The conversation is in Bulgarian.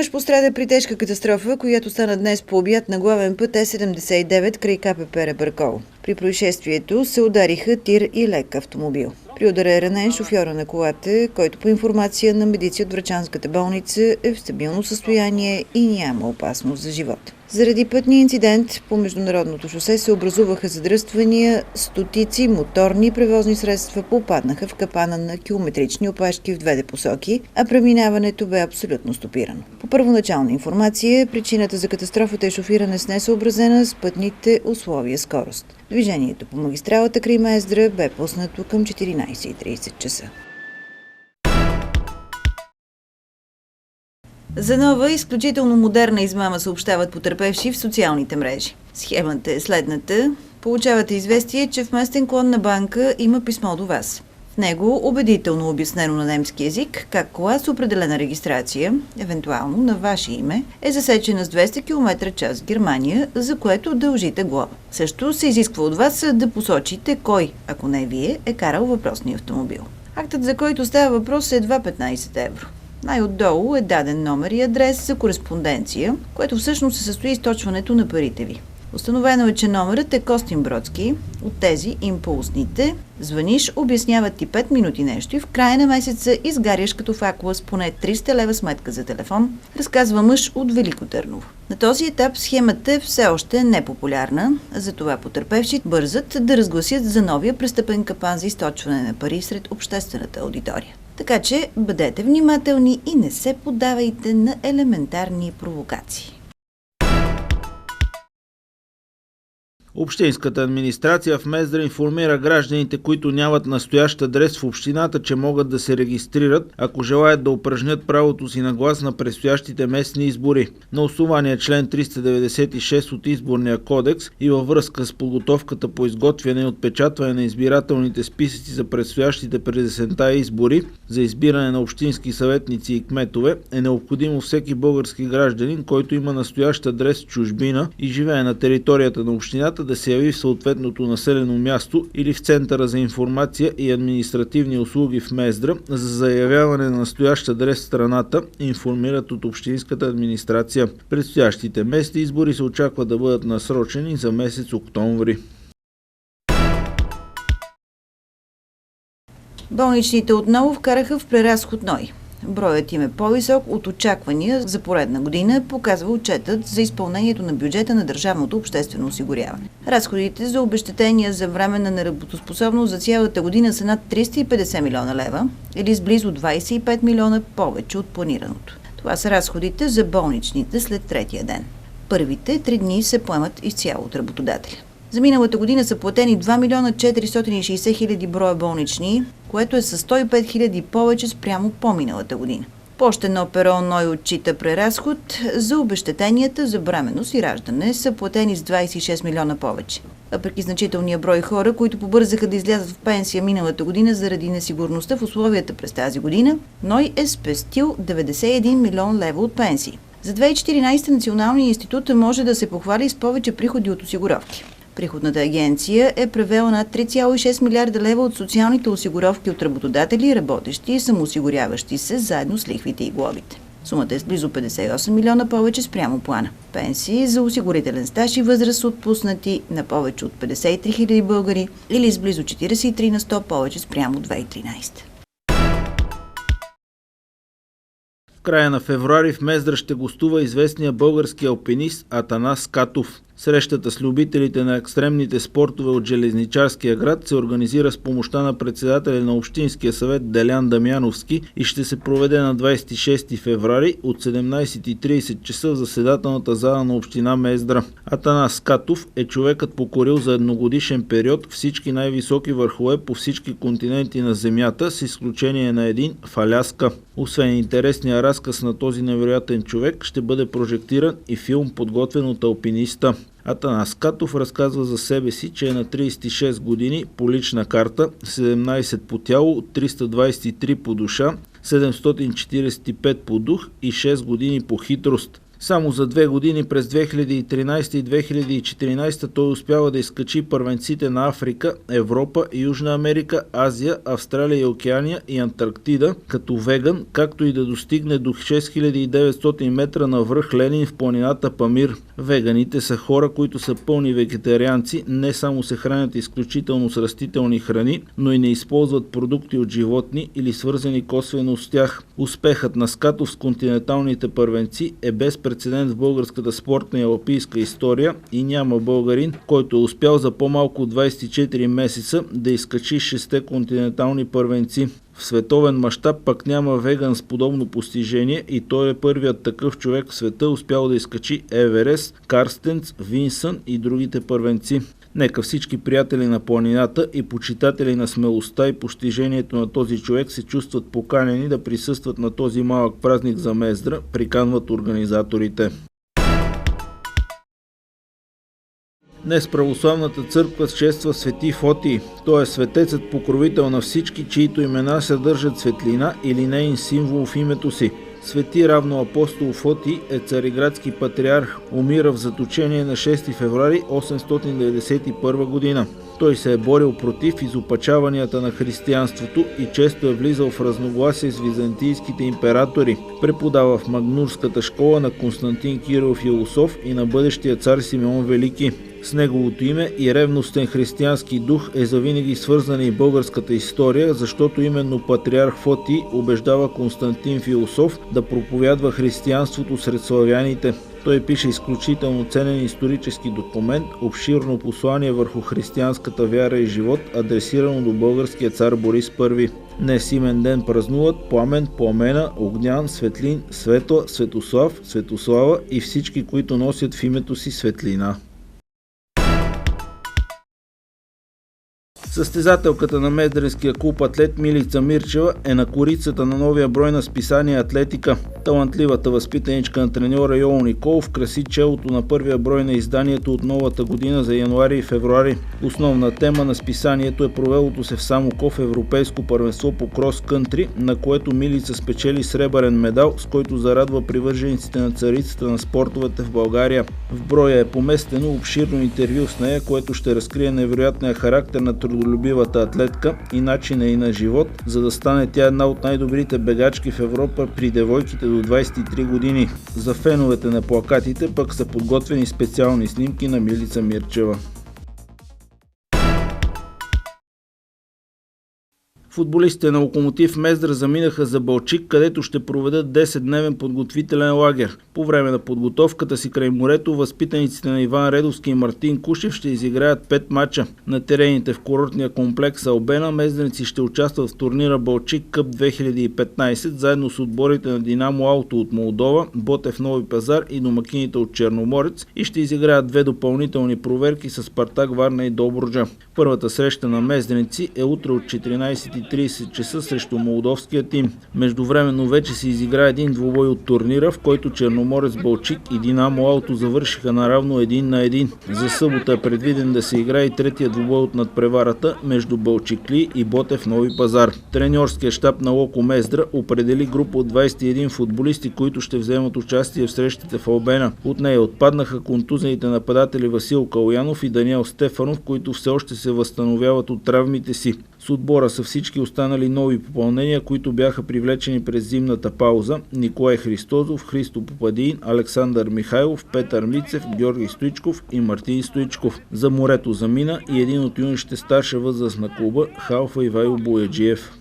мъж пострада при тежка катастрофа, която стана днес по обяд на главен път Е79 край КПП Ребърково. При происшествието се удариха тир и лек автомобил. При удара е ранен шофьора на колата, който по информация на медици от Врачанската болница е в стабилно състояние и няма опасност за живота. Заради пътния инцидент по международното шосе се образуваха задръствания, стотици моторни превозни средства попаднаха в капана на километрични опашки в двете посоки, а преминаването бе абсолютно стопирано. По първоначална информация, причината за катастрофата е шофиране с несъобразена с пътните условия скорост. Движението по магистралата край Мездра бе пуснато към 14:30 часа. За нова, изключително модерна измама съобщават потърпевши в социалните мрежи. Схемата е следната. Получавате известие, че в местен клон на банка има писмо до вас. В него убедително обяснено на немски език как кола с определена регистрация, евентуално на ваше име, е засечена с 200 км/ч в Германия, за което дължите глоба. Също се изисква от вас да посочите кой, ако не вие, е карал въпросния автомобил. Актът, за който става въпрос, е едва 15 евро. Най-отдолу е даден номер и адрес за кореспонденция, което всъщност се състои източването на парите ви. Установено е, че номерът е Костин Бродски, от тези импулсните. Звъниш, обясняват ти 5 минути нещо и в края на месеца изгаряш като факла с поне 300 лева сметка за телефон, разказва мъж от Велико Търново. На този етап схемата е все още непопулярна, затова потърпевши бързат да разгласят за новия престъпен капан за източване на пари сред обществената аудитория. Така че бъдете внимателни и не се поддавайте на елементарни провокации. Общинската администрация в Мездра информира гражданите, които нямат настоящ адрес в общината, че могат да се регистрират, ако желаят да упражнят правото си на глас на предстоящите местни избори. На основание член 396 от Изборния кодекс и във връзка с подготовката по изготвяне и отпечатване на избирателните списъци за предстоящите през есента избори за избиране на общински съветници и кметове, е необходимо всеки български гражданин, който има настоящ адрес в чужбина и живее на територията на общината, да се яви в съответното населено място или в Центъра за информация и административни услуги в Мездра за заявяване на настоящ адрес в страната, информират от Общинската администрация. Предстоящите местни избори се очаква да бъдат насрочени за месец октомври. Болничните отново вкараха в преразход НОИ. Броят им е по-висок от очаквания за поредна година, показва отчетът за изпълнението на бюджета на държавното обществено осигуряване. Разходите за обезщетения за временна неработоспособност за цялата година са над 350 милиона лева, или с близо 25 милиона повече от планираното. Това са разходите за болничните след третия ден. Първите 3 дни се поемат изцяло от работодателя. За миналата година са платени 2 милиона 460 хиляди броя болнични, което е с 105 хиляди повече спрямо по-миналата година. По още едно перо НОИ отчита преразход за обезщетенията за бременност и раждане са платени с 26 милиона повече. Въпреки значителния брой хора, които побързаха да излязат в пенсия миналата година заради несигурността в условията през тази година, НОИ е спестил 91 милион лева от пенсии. За 2014 Националният институт може да се похвали с повече приходи от осигуровки. Приходната агенция е превела над 3,6 милиарда лева от социалните осигуровки от работодатели, работещи и самоосигуряващи се, заедно с лихвите и глобите. Сумата е с близо 58 милиона повече спрямо плана. Пенсии за осигурителен стаж и възраст са отпуснати на повече от 53 хиляди българи или с близо 43 на 100 повече спрямо 2013. В края на февруари в Мездра ще гостува известния български алпинист Атанас Скатов. Срещата с любителите на екстремните спортове от Железничарския град се организира с помощта на председателя на Общинския съвет Делян Дамяновски и ще се проведе на 26 февруари от 17:30 часа в заседателната зала на община Мездра. Атанас Скатов е човекът покорил за едногодишен период всички най-високи върхове по всички континенти на Земята, с изключение на един в Аляска. Освен интересния разказ на този невероятен човек, ще бъде прожектиран и филм, подготвен от алпиниста. Атанас Скатов разказва за себе си, че е на 36 години по лична карта, 17 по тяло, 323 по душа, 745 по дух и 6 години по хитрост. Само за 2 години през 2013 и 2014 той успява да изкачи първенците на Африка, Европа, Южна Америка, Азия, Австралия и Океания и Антарктида като веган, както и да достигне до 6900 метра на връх Ленин в планината Памир. Веганите са хора, които са пълни вегетарианци, не само се хранят изключително с растителни храни, но и не използват продукти от животни или свързани косвено с тях. Успехът на Скатов с континенталните първенци е без прецедент в българската спортна и алпийска история и няма българин, който е успял за по-малко от 24 месеца да изкачи 6 континентални първенци. В световен мащаб пък няма веган с подобно постижение и той е първият такъв човек в света, успял да изкачи Еверест, Карстенц, Винсън и другите първенци. Нека всички приятели на планината и почитатели на смелостта и постижението на този човек се чувстват поканени да присъстват на този малък празник за Мездра, приканват организаторите. Днес православната църква чества Свети Фотий. Той е светецът покровител на всички, чието имена съдържат светлина или неин символ в името си. Свети равноапостол Фотий е цариградски патриарх. Умира в заточение на 6 февруари 891 година. Той се е борил против изопачаванията на християнството и често е влизал в разногласие с византийските императори. Преподава в Магнурската школа на Константин Кирил Философ и на бъдещия цар Симеон Велики. С неговото име и ревностен християнски дух е завинаги свързана и българската история, защото именно патриарх Фотий убеждава Константин Философ да проповядва християнството сред славяните. Той пише изключително ценен исторически документ, обширно послание върху християнската вяра и живот, адресирано до българския цар Борис I. Днес имен ден празнуват Пламен, Пламена, Огнян, Светлин, Светла, Светослав, Светослава и всички, които носят в името си светлина. Състезателката на Мездренския клуб Атлет Милица Мирчева е на корицата на новия брой на списание Атлетика. Талантливата възпитаничка на треньора Йоло Николов краси челото на първия брой на изданието от новата година за януари и февруари. Основна тема на списанието е провелото се в Самоков европейско първенство по крос-кънтри, на което Милица спечели сребърен медал, с който зарадва привържениците на царицата на спортовете в България. В броя е поместено обширно интервю с нея, което ще разкрие невероятния характер на трудолюбивата атлетка и начина й на живот, за да стане тя една от най-добрите бегачки в Европа при девойките до 23 години. За феновете на плакатите пък са подготвени специални снимки на Милица Мирчева. Футболистите на Локомотив Мездра заминаха за Балчик, където ще проведат 10-дневен подготвителен лагер. По време на подготовката си край морето, възпитаниците на Иван Редовски и Мартин Кушев ще изиграят 5 мача. На терените в курортния комплекс Албена мездренци ще участват в турнира Балчик Къп 2015, заедно с отборите на Динамо Алто от Молдова, Ботев Нови Пазар и домакините от Черноморец и ще изиграят 2 допълнителни проверки с Спартак Варна и Добруджа. Първата среща на мездренци е утре от 14:30 часа срещу молдовския тим. Междувременно вече се изигра един двубой от турнира, в който Черноморец Балчик и Динамо Алто завършиха наравно 1-1. За събота е предвиден да се играе и третия двубой от надпреварата между Балчикли и Ботев Нови Пазар. Треньорският щаб на Локо Мездра определи група от 21 футболисти, които ще вземат участие в срещите в Албена. От нея отпаднаха контузените нападатели Васил Калоянов и Даниел Стефанов, които все още се възстановяват от травмите си. С отбора са всички останали нови попълнения, които бяха привлечени през зимната пауза: Николай Христозов, Христо Попадин, Александър Михайлов, Петър Мицев, Георги Стоичков и Мартин Стоичков. За морето замина и един от юношите старша възраст на клуба, халфа Ивайло Бояджиев.